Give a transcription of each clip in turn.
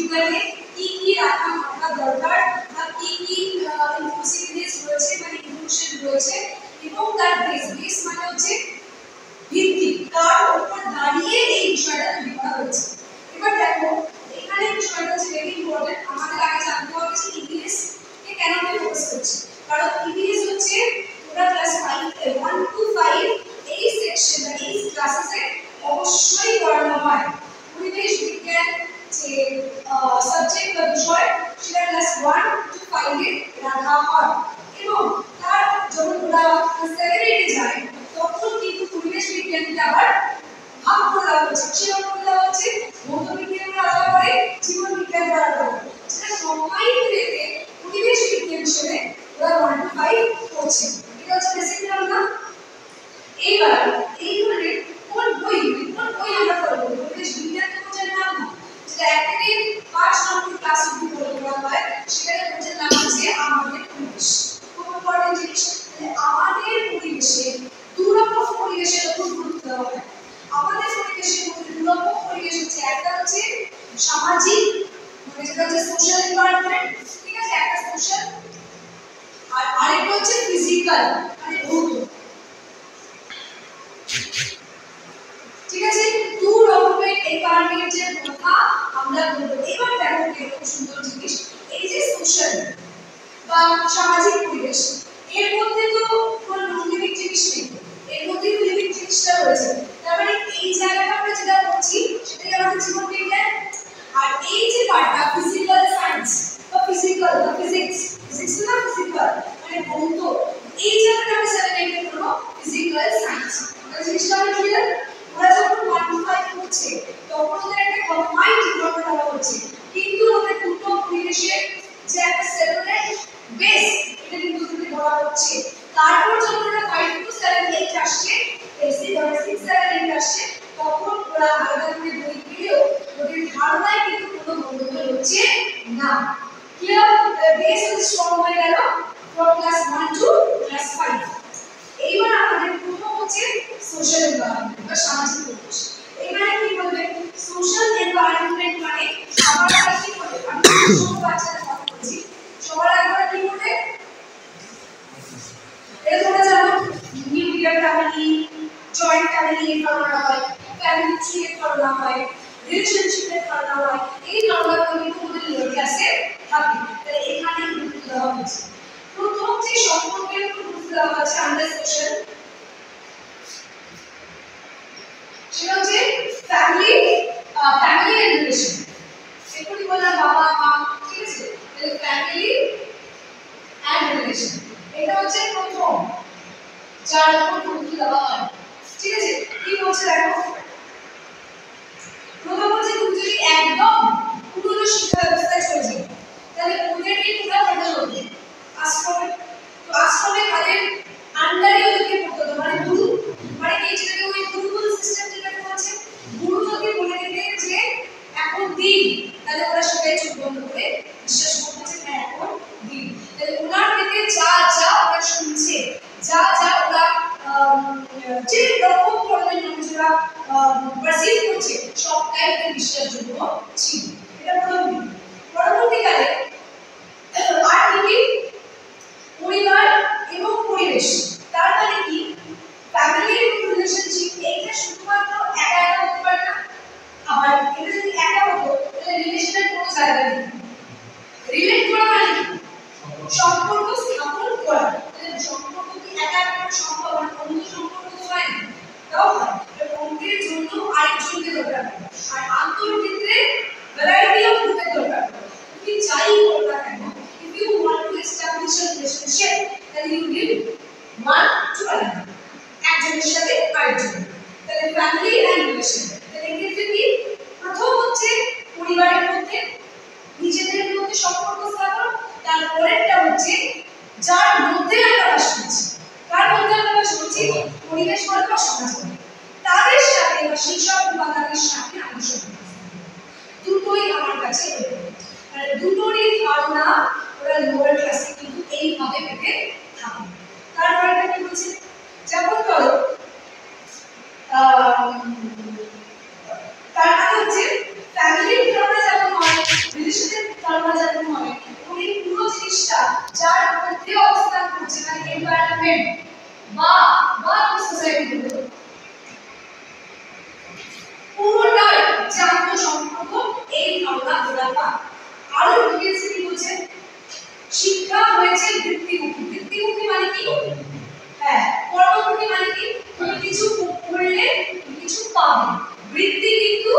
বিজ্ঞানে কি কি রাখা থাকা দরকার বা কি কি ইনক্লুসিভনেস রয়েছে মানে ইনক্লুশন রয়েছে এবং তার বেস মানে হচ্ছে ভিত্তি কার উপর দাঁড়িয়ে এই বিষয়টা তৈরি করা হয়েছে। এবার দেখো এখানে বিষয়টা হচ্ছে ভেরি ইম্পর্টেন্ট, আমাদের আগে জানতে হবে যে ইভিএস কে কেন আমি ফোকাস করছি, কারণ ইভিএস হচ্ছে তোমরা ক্লাস 1 to 5 এই সেকশন বা এই ক্লাসে অবশ্যই পড়ানো হয়। পরিবেশ বিজ্ঞান যে সাবজেক্ট বা বিষয় সেটা ক্লাস 1 to 5 এ রাখা হয় এবং তার যখন ওরা 7 এ যায় তখন কিন্তু পরিবেশ বিজ্ঞানকে আবার ভাগ করে দেওয়া হচ্ছে, সেরকম করে দেওয়া হচ্ছে ভৌত বিজ্ঞানকে আলাদা করে জীবন বিজ্ঞানকে আলাদা করে, যেটা সবাই মিলে পরিবেশ বিজ্ঞান হিসেবে ওরা 1 to 5 পড়ছে। এটা হচ্ছে বেসিক ধারণা। এইবার এই ধরনের কোন বই আমরা পড়বো পরিবেশ বিজ্ঞান তো বোঝার নাম না, যেটা 1 থেকে 5 নম্বর ক্লাস অবধি পড়া হয় সেটাকে বোঝার নাম হচ্ছে আমাদের পরিবেশ। খুব ইম্পর্টেন্ট জিনিস, আমাদের পরিবেশে দুরকম পরিবেশের উপর গুরুত্ব দেওয়া হয়। আমাদের পরিবেশের মধ্যে দুরকম পরিবেশ হচ্ছে, একটা হচ্ছে সামাজিক মানে যেটা হচ্ছে সোশ্যাল এনভায়রনমেন্ট, ঠিক আছে, একটা সোশ্যাল, আর আরেকটা হচ্ছে ফিজিক্যাল মানে ভৌত, ঠিক আছে। দু রকমের এনভায়রনমেন্টের কথা আমরা বলবো। এবার দেখো খুব সুন্দর জিনিস, এই যে সোশ্যাল বা সামাজিক পরিবেশ এর মধ্যে তো কোনো লিভিং জিনিস নেই, এর মধ্যে লিভিং জিনিসটা রয়েছে, তার মানে এই জায়গাটা আমরা যেটা বলছি সেটাই আমাদের জীবন বিজ্ঞান। আর এই যে পার্টটা ফিজিক্যাল সায়েন্স বা ফিজিক্যাল বা ফিজিক্স না ফিজিক্যাল মানে ভৌত, এই জায়গাটা আমরা সেলিব্রেট করব ফিজিক্যাল সায়েন্স। এই জিনিসটা আমরা ক্লিয়ার। ওরা যখন 1 to 5 করছে তখন ওদের একটা কম্বাইন্ড ডিপার্টমেন্ট করা হচ্ছে, কিন্তু ওদের দুটো পরিবেশের যে একটা সেপারেট বেস এটা কিন্তু ওদের বলা হচ্ছে। তারপর যখন ওরা 5 to 7 8 আসছে, 6 7 8 আসছে, তখন ওরা আলাদা করে বই পেলেও ওদের ধারণায় কিন্তু কোনো গন্ডগোল হচ্ছে না। ক্লিয়ার? বেস স্ট্রং হয়ে গেল ফ্রম ক্লাস 1 to ক্লাস 5। এইবার আমাদের প্রথম হচ্ছে সোশ্যাল এনভায়রনমেন্ট বা সামাজিক পরিবেশ। এখানে কি বলবে সোশ্যাল এনভায়রনমেন্ট মানে সবার আগে কি বলবে, আমি সব বাচ্চাদের কথা বলছি, সবার আগে কি বলবে এটা তোমরা জানো নিউক্লিয়ার ফ্যামিলি, জয়েন্ট ফ্যামিলি এর ধারণা হয়, ফ্যামিলি ট্রি এর ধারণা হয়, রিলেশনশিপের ধারণা হয়, এই ধারণাগুলো কিন্তু আমাদের লোয়ার ক্লাসে থাকে। তাহলে এখানে গুরুত্ব দেওয়া হচ্ছে। প্রথম যে সম্পর্কের উপর গুরুত্ব দেওয়া হচ্ছে আন্ডার সোশ্যাল, সেটা হচ্ছে ফ্যামিলি এন্ড রিলেশন। এখনই বললাম বাবা মা, ঠিক আছে, তাহলে ফ্যামিলি এন্ড রিলেশন এটা হচ্ছে প্রথম যার উপর গুরুত্ব দেওয়া হয়, ঠিক আছে। কি বলছে দেখো, প্রথম হচ্ছে তুমি যদি একদম পুরনো শিক্ষা ব্যবস্থায় চলে যাও তাহলে ওদেরকে কোথাও পড়তে হবে আশ্রমে, তো আশ্রমে তাদের আন্ডারে ওদেরকে পড়তে হবে মানে গুরু, মানে এই যেটাকে ওই গুরুকুল সিস্টেম যেটাকে বলছে, গুরু যদি বলে দিতে যে এখন দিন তাহলে ওরা সেটাই চোখ বন্ধ করে বিশ্বাস করতে যে হ্যাঁ এখন দিন, তাহলে ওনার থেকে যা যা ওরা শুনছে, যা যা ওরা যে রকম ধরনের মানুষরা পারসিভ করছে সবটাই ওদের বিশ্বাসযোগ্য ছিল। এটা প্রথম। পরবর্তীকালে আর কি পরিবার এবং পরিবেশ, তার মানে কি ফ্যামিলি এবং রিলেশনশিপ এইটা শুধুমাত্র একা একা হতে পারে না, আবার এটা যদি একা হতো তাহলে রিলেশনের কোনো জায়গা নেই। রিলেট করা মানে কি সম্পর্ক স্থাপন করা, তাহলে সম্পর্ক কি একা একা সম্ভব না, অন্য সম্পর্ক তো হয় না, তাও হয়, অন্যের জন্য আরেকজনকে দরকার আর আন্তর্ক্ষেত্রে ভ্যারাইটি অফ গ্রুপের দরকার। তুমি যাই করো না কেন, if you want to establish a relationship then you need one to another, একজনের সাথে আরেকজন, তাহলে ফ্যামিলি এন্ড রিলেশন। তাহলে এক্ষেত্রে কি প্রথম হচ্ছে পরিবারের মধ্যে নিজেদের মধ্যে সম্পর্ক স্থাপন, তারপরেরটা হচ্ছে যার মধ্যে আমরা বাস করছি, কার মধ্যে আমরা বাস করছি, পরিবেশ বলে বা সমাজ বলে, তাদের সাথে বা সেই সব উপাদানের সাথে আলোচনা দুটোই আমার কাছে মানে দুটোরই ধারণা ওরা লোয়ার ক্লাসে কিন্তু এইভাবে পেতে থাকে। তারপরে এটা কি বলছে, যেমন ধরো তার মানে হচ্ছে ফ্যামিলির ধারণা যেমন হয় এনভায়রনমেন্ট বা সোসাইটি গুলো পুরোটার যে আন্তঃসম্পর্ক এই ভাবনা গোলাপা আরো ডিটেইলস কি বলছে শিক্ষা হয়েছে বৃত্তিমুখী বৃত্তিমুখী মানে কি হ্যাঁ কর্মমুখী মানে কি তুমি কিছু করলে কিছু পাবে বৃত্তি কিন্তু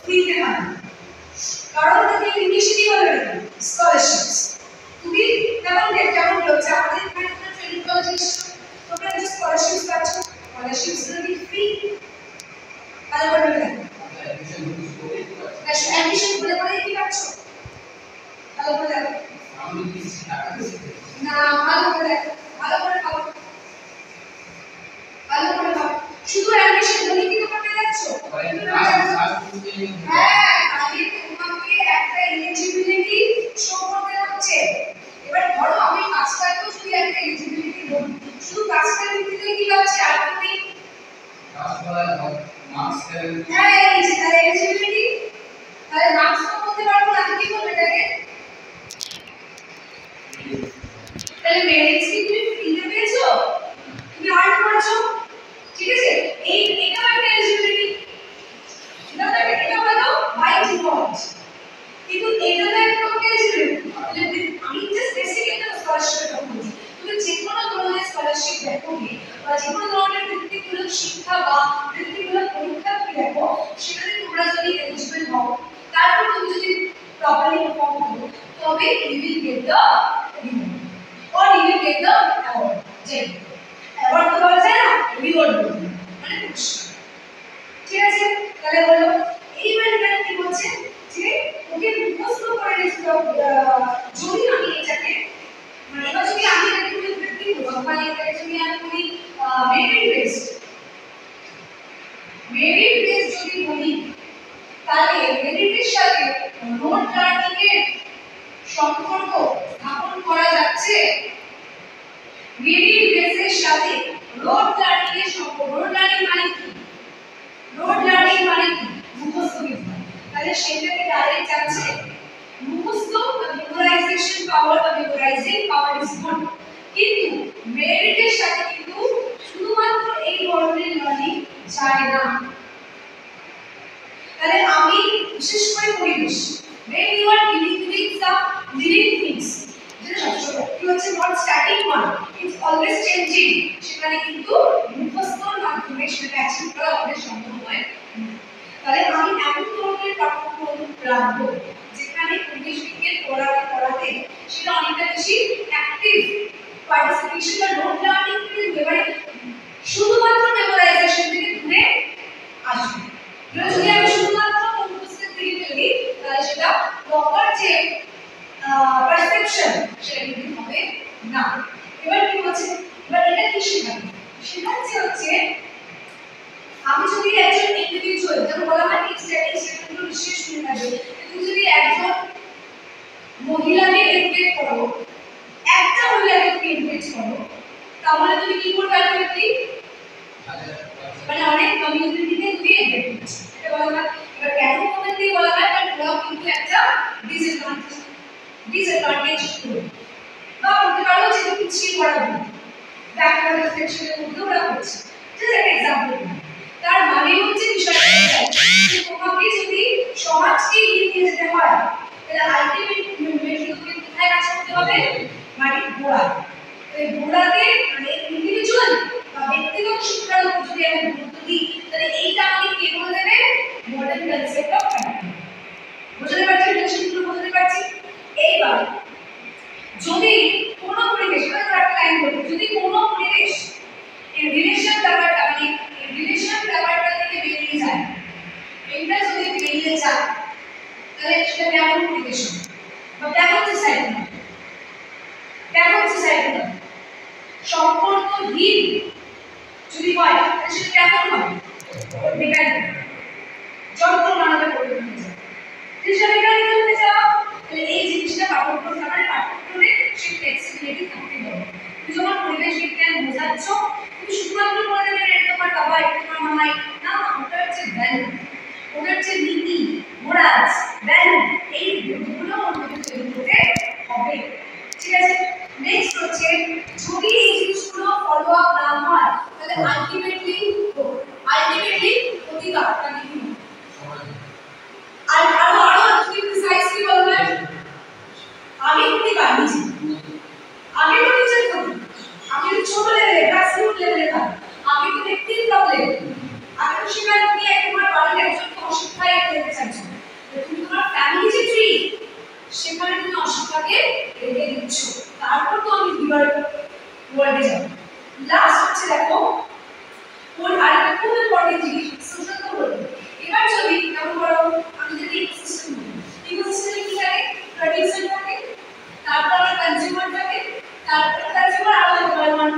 ফ্রিতে হয় কারণ তুমি ইংলিশে কি বলে স্কলারশিপস তুমি কেমন হচ্ছে আমাদের এখানে কোনো ট্রেনিং কলেজ তোমরা যে স্কলারশিপস পাচ্ছ স্কলারশিপস গুলো ফ্রি ভালো করে দেখো অ্যাডমিশন বলে কি পাচ্ছ ভালো করে দেখো না ভালো করে দেখো ভালো করে খাও ভালো করে খাও শুধু অ্যাডমিশন বলে কি তোমরা পেয়ে যাচ্ছ হ্যাঁ আগে তোমাকে একটা এলিজিবিলিটি শো করতে হচ্ছে এবার ধরো আমি কাজটাকে যদি একটা এলিজিবিলিটি বলি শুধু কাজটা ভিত্তিতে কি পাচ্ছি আর তুমি মার্কস হ্যাঁ এই যে তাহলে এলিজিবিলিটি তাহলে মার্কস তো বলতে পারবো না কি বলবে এটাকে তাহলে মেরিটস কি তুমি ফ্রিতে পেয়েছো তুমি আর্ন করেছো ঠিক আছে এটা একটা এলিজিবিলিটি এটা হলো বাই ডিফল্ট কিন্তু এটা তো একটা এলিজিবিলিটি আমি জাস্ট বেসিক একটা স্কলারশিপের কথা বলছি তুমি যে কোনো ধরনের স্কলারশিপ দেখো বা যে কোনো ধরনের বৃত্তিমূলক শিক্ষা বা বৃত্তিমূলক পরীক্ষা দেখো সেটাতে তোমরা যদি এলিজিবল হও তারপর তুমি যদি প্রপারলি পারফর্ম করো তবে you will get the reward or you will get the award যে award তো বলা যায় না reward মানে পুরস্কার ঠিক আছে তাহলে বলো এইবার এখানে কি বলছে যে ওকে মুখস্থ করে রেখে যদি আমি এটাকে মানে এবার যদি আমি এটাকে কোনো বৃত্তিমূলক মানে এটাকে যদি আমি বলি মেরিট বেস যদি বলি তাহলে মেরিটের সাথে নোট লার্নিং এর সম্পর্ক স্থাপন করা যাচ্ছে মেরিট বেসের সাথে নোট লার্নিং এর সম্পর্ক নোট লার্নিং মানে কি নোট লার্নিং মানে কি মুখস্থ বিদ্যা তাহলে সেটাকে ডাইরেক্ট যাচ্ছে মুখস্থ মেমোরাইজেশন পাওয়ার বা মেমোরাইজিং পাওয়ার ইজ গুড কিন্তু মেরিটের সাথে কিন্তু শুধুমাত্র এই ধরনের লার্নিং যায় না তাহলে আমি বিশেষ করে পরিবেশ when you are dealing with some living things যেটা সবসময় কি হচ্ছে not static one it's always changing সেখানে কিন্তু মুখস্থর মাধ্যমে সেটা অ্যাচিভ করা আমাদের সম্ভব হয় তাহলে আমি এমন ধরনের পাঠ্যক্রম রাখবো যেখানে পরিবেশ বিজ্ঞান পড়াতে সেটা অনেকটা বেশি অ্যাক্টিভ পার্টিসিপেশন বা নোট লার্নিং এবারে শুধুমাত্র মেমোরাইজেশন থেকে দূরে আসবে যদি আমি শুধুমাত্র মুখস্থের দিকে চলি তাহলে সেটা প্রপার যে পারসেপশন সেটা কিন্তু হবে না এবার কি বলছে এবার এটা কি শেখাবে শেখাচ্ছে হচ্ছে আমি যদি একজন ইন্ডিভিজুয়াল যেমন বলা হয় স্ট্যাটিস্টিক্যাল বিশেষ শুনে থাকবে তুমি যদি একজন মহিলাকে এডুকেট করো একটা মহিলাকে তুমি এডুকেট করো তাহলে তুমি কি করবে আলটিমেটলি মানে অনেক কমিউনিটিতে তুমি এডুকেট করছো এটা বলা হয় এবার কেন কমিউনিটি বলা হয় কারণ ওরা কিন্তু একটা ডিসঅ্যাডভান্টেজ বা বলতে পারো যে পিছিয়ে পড়া হবে ব্যাকওয়ার্ড সেকশনের মধ্যে ওরা হচ্ছে জাস্ট একটা এক্সাম্পল তার মানে হচ্ছে বিষয়টা যে তোমাকে যদি সমাজকে এগিয়ে নিয়ে যেতে হয় তাহলে আলটিমেট মেথড তোমাকে কোথায় কাজ করতে হবে মানে গোড়া এই গোড়াতে মানে ইন্ডিভিজুয়াল বা ব্যক্তিগত শিক্ষার উপর যদি আমি গুরুত্ব দিই তাহলে এইটা আমাকে কে বলে দেবে মডার্ন কনসেপ্ট অফ ফ্যামিলি বুঝতে পারছি রিলেশনগুলো বুঝতে পারছি এইবার যদি কোনো পরিবেশ একটা লাইন বলি যদি কোনো পরিবেশ এই রিলেশন ব্যাপারটা মানে এই রিলেশন ব্যাপারটা থেকে বেরিয়ে যায় এটা যদি বেরিয়ে যায় তাহলে সেটা কেমন পরিবেশ বা কেমন সোসাইটি সম্পর্কহীন যদি হয় তাহলে সেটা কেমন হবে বেকার যন্ত্রণাতে পরিণত হয়ে যায় জিনিসটা মেকানিক্যাল হয়ে যাওয়া তাহলে এই জিনিসটা পাঠ্যক্রমে সেই ফ্লেক্সিবিলিটি থাকতে হবে তুমি যখন পরিবেশ বিজ্ঞান বোঝাচ্ছ তুমি শুধুমাত্র বলে দেবে এটা তোমার বাবা এটা তোমার মামাই না ওটা হচ্ছে ভ্যালু ওটা হচ্ছে নীতি মোরালস ভ্যালু এই গুলো ওর মধ্যে তৈরি করতে হবে ঠিক আছে নেক্সট হচ্ছে যদি এই জিনিসগুলো লেভেলে গ্রাসরুট লেভেলে থাকে আগে তো ব্যক্তির প্রবলেম আগে তো সেখানে তুমি তোমার বাড়ির একজনকে অশিক্ষায় রেখে চাইছো তুমি তোমার ফ্যামিলি যে ট্রি সেখানে তুমি অশিক্ষাকে রেখে দিচ্ছ তারপর তো আমি বিবার ওয়ার্ডে যাব লাস্ট হচ্ছে দেখো ওর আরেকটা খুব ইম্পর্টেন্ট জিনিস সোশ্যাল কোড এবার যদি কেমন বলো আমি যদি ইকোসিস্টেমে কি থাকে প্রোডিউসার থাকে তারপর আমার কনজিউমার থাকে তারপর কনজিউমার আলাদা হয় মান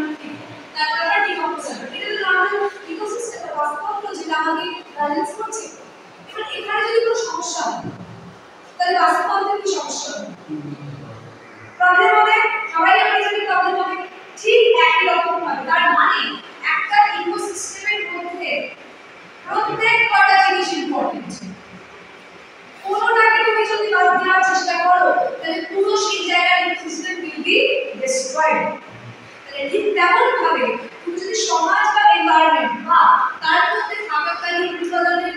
তারপর আবার ডিকম্পোজার এটা তো নরমাল ইকোসিস্টেম বাস্তব যেটা আমাকে ব্যালেন্স করছে এবার এখানে যদি কোনো সমস্যা হয় তাহলে বাস্তবে কি সমস্যা হবে প্রবলেম হবে সবাই আমরা যদি প্রবলেম হবে ঠিক একই রকম হবে তার মানে একটা ইকোসিস্টেমের মধ্যে প্রত্যেক কটা জিনিস ইম্পর্টেন্ট কোনোটাকে তুমি যদি বাদ দেওয়ার চেষ্টা করো তাহলে পুরো সেই জায়গার ইকোসিস্টেম উইল বি ডিস্ট্রয়েড তাহলে ঠিক তেমন ভাবে তুমি যদি সমাজ বা এনভায়রনমেন্ট বা তার মধ্যে থাকাকালীন উৎপাদনের